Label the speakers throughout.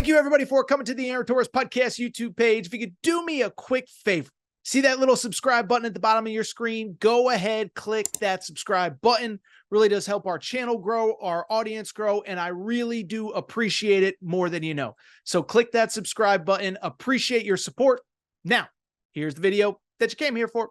Speaker 1: Thank you, everybody, for coming to the Aaron Torres Podcast YouTube page. If you could do me a quick favor, see that little subscribe button at the bottom of your screen? Go ahead, click that subscribe button. Really does help our channel grow, our audience grow, and I really do appreciate it more than you know. So click that subscribe button. Appreciate your support. Now, here's the video that you came here for.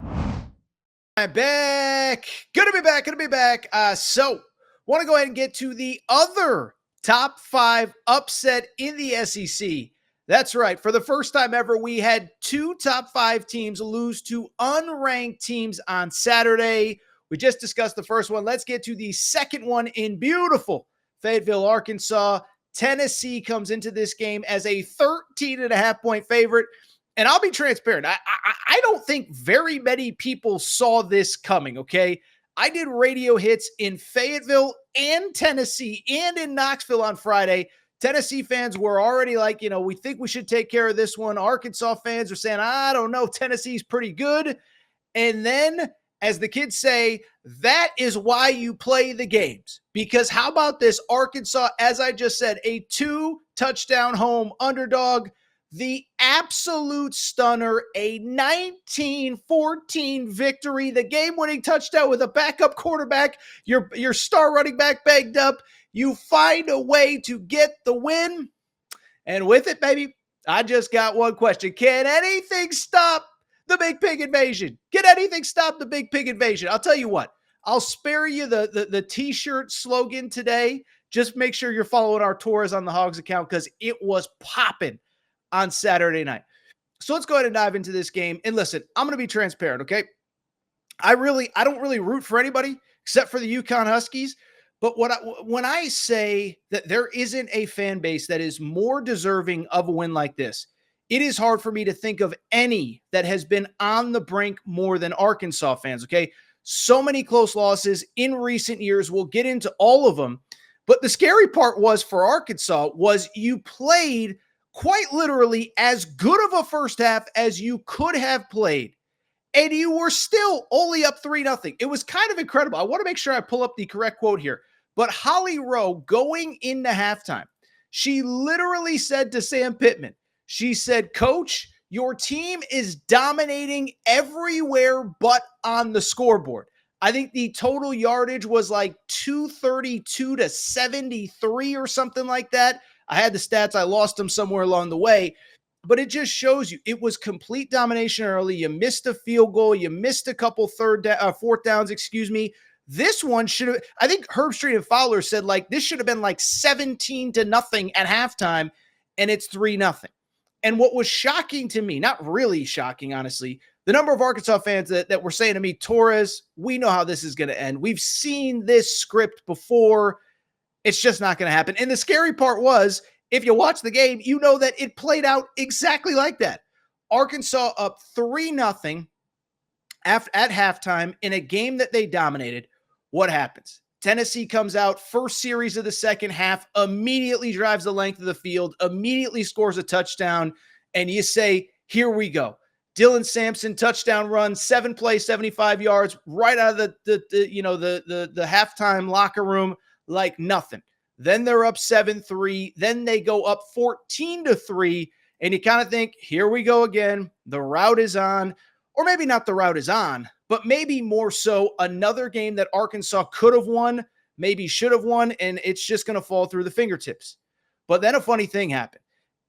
Speaker 1: I'm back. Good to be back. So, want to go ahead and get to the other top 5 upset in the SEC. That's right. For the first time ever, we had 2 top 5 teams lose to unranked teams on Saturday. We just discussed the first one. Let's get to the second one in beautiful Fayetteville, Arkansas. Tennessee comes into this game as a 13.5-point favorite. And I'll be transparent. I don't think very many people saw this coming, okay? I did radio hits in Fayetteville and Tennessee and in Knoxville on Friday. Tennessee fans were already like, we think we should take care of this one. Arkansas fans are saying, I don't know, Tennessee's pretty good. And then, as the kids say, that is why you play the games. Because how about this? Arkansas, as I just said, a 2-touchdown home underdog. The absolute stunner, a 19-14 victory, the game-winning touchdown with a backup quarterback, your star running back banged up. You find a way to get the win. And with it, baby, I just got one question. Can anything stop the Big Pig invasion? Can anything stop the Big Pig invasion? I'll tell you what. I'll spare you the T-shirt slogan today. Just make sure you're following our Torres on the Hogs account because it was popping on Saturday night. So let's go ahead and dive into this game. And listen, I'm going to be transparent, okay? I don't really root for anybody except for the UConn Huskies. But when I say that there isn't a fan base that is more deserving of a win like this, it is hard for me to think of any that has been on the brink more than Arkansas fans, okay? So many close losses in recent years. We'll get into all of them. But the scary part was for Arkansas was you played quite literally as good of a first half as you could have played, and you were still only up 3-0. It was kind of incredible. I want to make sure I pull up the correct quote here, but Holly Rowe going into halftime, she literally said to Sam Pittman, she said, "Coach, your team is dominating everywhere but on the scoreboard." I think the total yardage was like 232 to 73 or something like that. I had the stats. I lost them somewhere along the way, but it just shows you it was complete domination early. You missed a field goal. You missed a couple fourth downs, This one should have, I think Herbstreit and Fowler said this should have been 17-0 at halftime, and it's 3-0. And what was shocking to me, not really shocking, honestly, the number of Arkansas fans that were saying to me, Torres, we know how this is going to end. We've seen this script before. It's just not going to happen. And the scary part was, if you watch the game, you know that it played out exactly like that. Arkansas up 3-0 at halftime in a game that they dominated. What happens? Tennessee comes out, first series of the second half, immediately drives the length of the field, immediately scores a touchdown, and you say, here we go. Dylan Sampson, touchdown run, 7 plays, 75 yards, right out of the halftime locker room like nothing. Then they're up 7-3. Then they go up 14-3. And you kind of think, here we go again. The route is on. Or maybe not the route is on, but maybe more so another game that Arkansas could have won, maybe should have won, and it's just going to fall through the fingertips. But then a funny thing happened.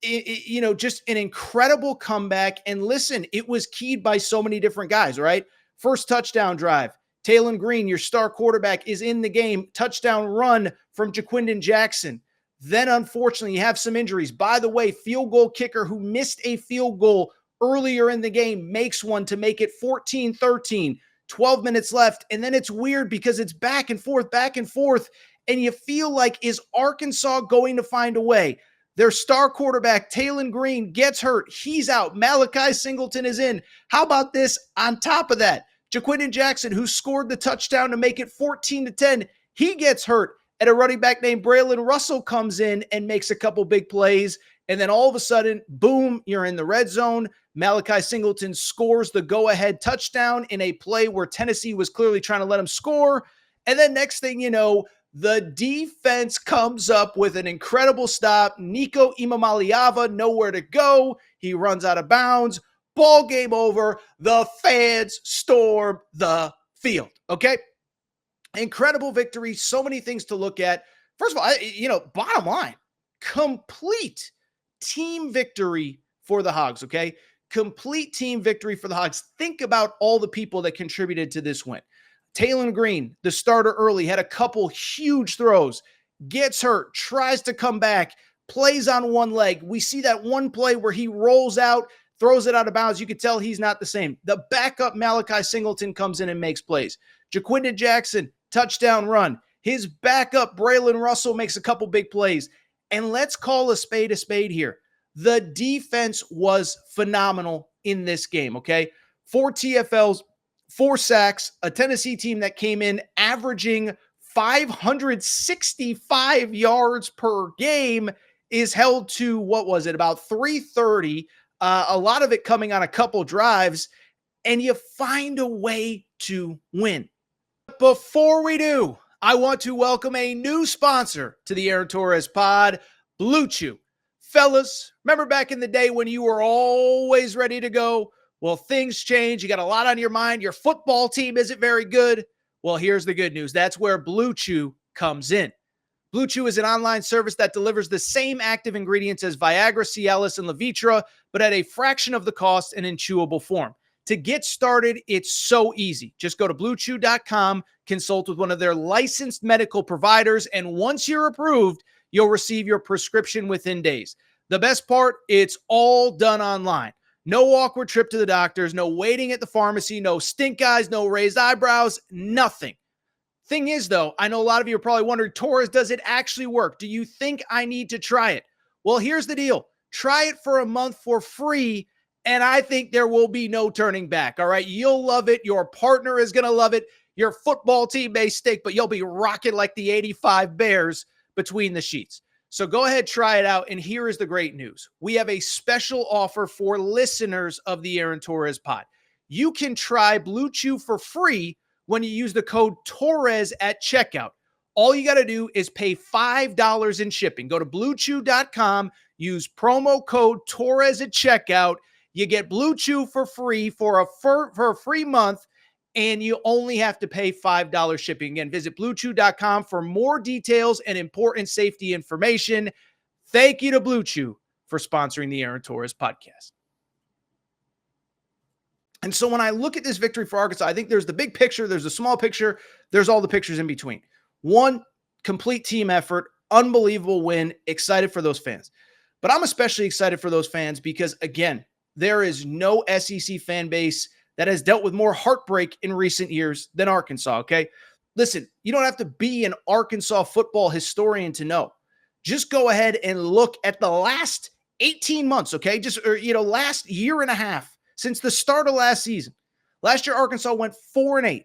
Speaker 1: Just an incredible comeback. And listen, it was keyed by so many different guys, right? First touchdown drive. Taylon Green, your star quarterback, is in the game. Touchdown run from Jaquindon Jackson. Then, unfortunately, you have some injuries. By the way, field goal kicker who missed a field goal earlier in the game makes one to make it 14-13. 12 minutes left. And then it's weird because it's back and forth. And you feel like, is Arkansas going to find a way? Their star quarterback, Taylon Green, gets hurt. He's out. Malachi Singleton is in. How about this? On top of that, Jaquindon Jackson, who scored the touchdown to make it 14-10, he gets hurt. And a running back named Braylon Russell comes in and makes a couple big plays. And then all of a sudden, boom, you're in the red zone. Malachi Singleton scores the go-ahead touchdown in a play where Tennessee was clearly trying to let him score. And then next thing you know, The defense comes up with an incredible stop. Nico Imamaliava, nowhere to go. He runs out of bounds. Ball game over. The fans storm the field. Okay? Incredible victory. So many things to look at. First of all, bottom line, complete team victory for the Hogs, okay? Complete team victory for the Hogs. Think about all the people that contributed to this win. Taylon Green, the starter early, had a couple huge throws, gets hurt, tries to come back, plays on one leg. We see that one play where he rolls out, throws it out of bounds. You could tell he's not the same. The backup Malachi Singleton comes in and makes plays. Jaquindon Jackson, touchdown run. His backup, Braylon Russell, makes a couple big plays. And let's call a spade here. The defense was phenomenal in this game, okay? 4 TFLs, 4 sacks, a Tennessee team that came in averaging 565 yards per game is held to, about 330, a lot of it coming on a couple drives, and you find a way to win. Before we do, I want to welcome a new sponsor to the Aaron Torres pod, Blue Chew. Fellas, remember back in the day when you were always ready to go? Well, things change. You got a lot on your mind. Your football team isn't very good. Well, here's the good news. That's where Blue Chew comes in. Blue Chew is an online service that delivers the same active ingredients as Viagra, Cialis, and Levitra, but at a fraction of the cost and in chewable form. To get started, it's so easy. Just go to BlueChew.com, consult with one of their licensed medical providers, and once you're approved, you'll receive your prescription within days. The best part, it's all done online. No awkward trip to the doctors, no waiting at the pharmacy, no stink eyes, no raised eyebrows, nothing. Thing is, though, I know a lot of you are probably wondering, Torres, does it actually work? Do you think I need to try it? Well, here's the deal. Try it for a month for free, and I think there will be no turning back, all right? You'll love it. Your partner is going to love it. Your football team may stink, but you'll be rocking like the 85 Bears between the sheets. So go ahead, try it out, and here is the great news. We have a special offer for listeners of the Aaron Torres pod. You can try Blue Chew for free when you use the code Torres at checkout. All you got to do is pay $5 in shipping. Go to BlueChew.com, use promo code Torres at checkout. You get Blue Chew for free for a free month, and you only have to pay $5 shipping. Again, visit BlueChew.com for more details and important safety information. Thank you to Blue Chew for sponsoring the Aaron Torres podcast. And so when I look at this victory for Arkansas, I think there's the big picture, there's the small picture, there's all the pictures in between. One, complete team effort, unbelievable win, excited for those fans. But I'm especially excited for those fans because, again, there is no SEC fan base that has dealt with more heartbreak in recent years than Arkansas, okay? Listen, you don't have to be an Arkansas football historian to know. Just go ahead and look at the last 18 months, okay? Last year and a half since the start of last season. Last year, Arkansas went 4-8.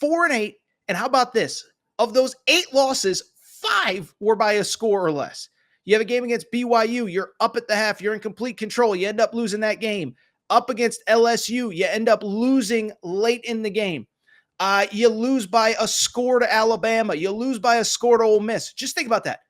Speaker 1: 4-8, and how about this? Of those 8 losses, 5 were by a score or less. You have a game against BYU, you're up at the half, you're in complete control, you end up losing that game. Up against LSU, you end up losing late in the game. You lose by a score to Alabama. You lose by a score to Ole Miss. Just think about that.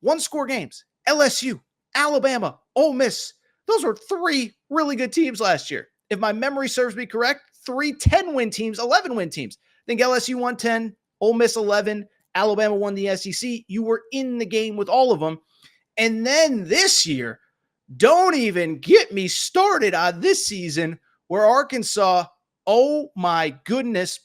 Speaker 1: 1-score games. LSU, Alabama, Ole Miss. Those were 3 really good teams last year. If my memory serves me correct, 3 10-win teams, 11-win teams. I think LSU won 10, Ole Miss 11, Alabama won the SEC. You were in the game with all of them. And then this year, don't even get me started on this season where Arkansas, oh my goodness,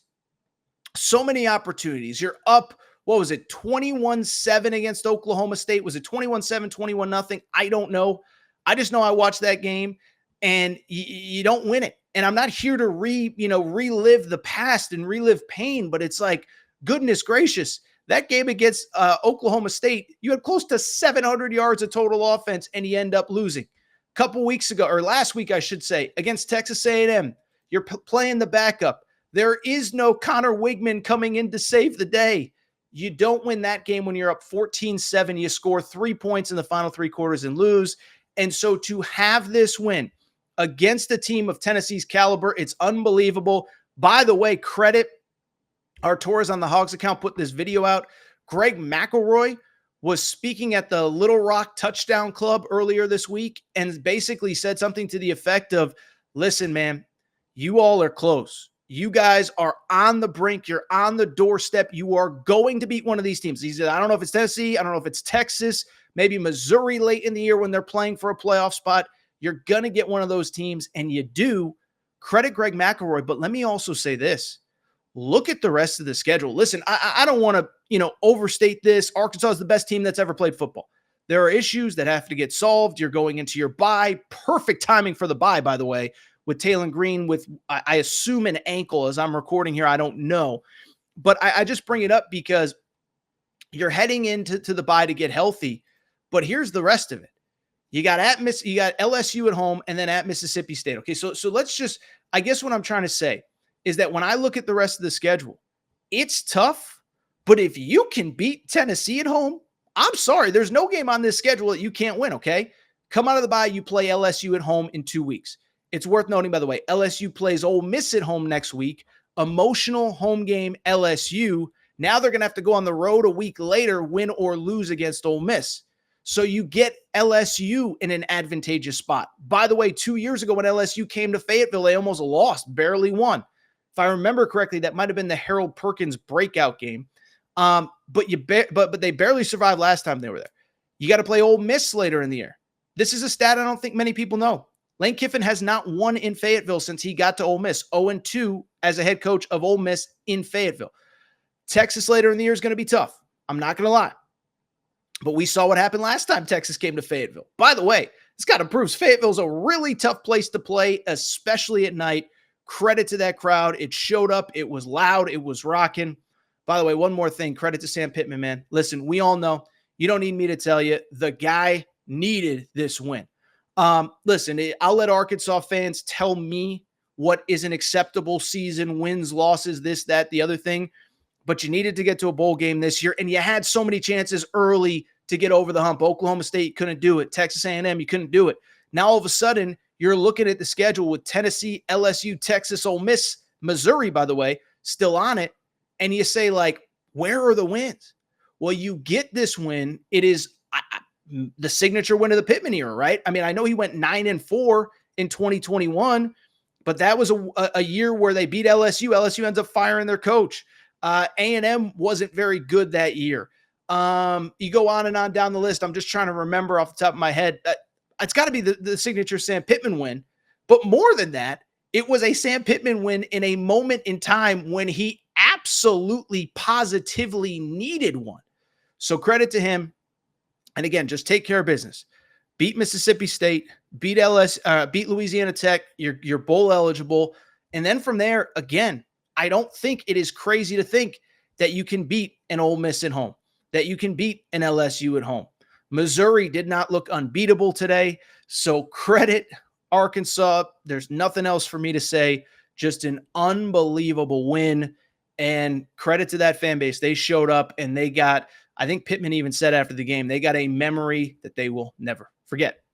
Speaker 1: so many opportunities. You're up, 21-7 against Oklahoma State? Was it 21-7, 21-0? I don't know. I just know I watched that game and you don't win it. And I'm not here to relive the past and relive pain, but it's like, goodness gracious, that game against Oklahoma State, you had close to 700 yards of total offense, and you end up losing. A couple weeks ago, or last week, I should say, against Texas A&M, you're playing the backup. There is no Connor Wigman coming in to save the day. You don't win that game when you're up 14-7. You score 3 points in the final 3 quarters and lose. And so to have this win against a team of Tennessee's caliber, it's unbelievable. By the way, credit our Torres on the Hogs account put this video out. Greg McElroy was speaking at the Little Rock Touchdown Club earlier this week and basically said something to the effect of, listen, man, you all are close. You guys are on the brink. You're on the doorstep. You are going to beat one of these teams. He said, I don't know if it's Tennessee. I don't know if it's Texas, maybe Missouri late in the year when they're playing for a playoff spot. You're going to get one of those teams, and you do. Credit Greg McElroy, but let me also say this. Look at the rest of the schedule. Listen, I don't want to, overstate this. Arkansas is the best team that's ever played football. There are issues that have to get solved. You're going into your bye. Perfect timing for the bye, by the way, with Taylon Green with, I assume, an ankle as I'm recording here. I don't know. But I just bring it up because you're heading into the bye to get healthy. But here's the rest of it. You got LSU at home and then at Mississippi State. Okay, so let's just, I guess what I'm trying to say is that when I look at the rest of the schedule, it's tough, but if you can beat Tennessee at home, I'm sorry, there's no game on this schedule that you can't win, okay? Come out of the bye, you play LSU at home in 2 weeks. It's worth noting, by the way, LSU plays Ole Miss at home next week. Emotional home game LSU. Now they're going to have to go on the road a week later, win or lose against Ole Miss. So you get LSU in an advantageous spot. By the way, 2 years ago when LSU came to Fayetteville, they almost lost, barely won. If I remember correctly, that might have been the Harold Perkins breakout game. But they barely survived last time they were there. You got to play Ole Miss later in the year. This is a stat I don't think many people know. Lane Kiffin has not won in Fayetteville since he got to Ole Miss. 0-2 as a head coach of Ole Miss in Fayetteville. Texas later in the year is going to be tough. I'm not going to lie. But we saw what happened last time Texas came to Fayetteville. By the way, this kind of proves Fayetteville's a really tough place to play, especially at night. Credit to that crowd. It showed up. It was loud. It was rocking. By the way, one more thing. Credit to Sam Pittman, man. Listen, we all know. You don't need me to tell you. The guy needed this win. Listen, I'll let Arkansas fans tell me what is an acceptable season, wins, losses, this, that, the other thing. But you needed to get to a bowl game this year, and you had so many chances early to get over the hump. Oklahoma State couldn't do it. Texas A&M, you couldn't do it. Now, all of a sudden, you're looking at the schedule with Tennessee, LSU, Texas, Ole Miss, Missouri, by the way, still on it, and you say, like, where are the wins? Well, you get this win. It is the signature win of the Pittman era, right? I mean, I know he went 9-4 in 2021, but that was a year where they beat LSU. LSU ends up firing their coach. A&M wasn't very good that year. You go on and on down the list. I'm just trying to remember off the top of my head. It's got to be the signature Sam Pittman win. But more than that, it was a Sam Pittman win in a moment in time when he absolutely positively needed one. So credit to him. And again, just take care of business. Beat Mississippi State, beat Louisiana Tech. You're bowl eligible. And then from there, again, I don't think it is crazy to think that you can beat an Ole Miss at home, that you can beat an LSU at home. Missouri did not look unbeatable today. So credit Arkansas. There's nothing else for me to say. Just an unbelievable win. And credit to that fan base. They showed up and they got, I think Pittman even said after the game, they got a memory that they will never forget.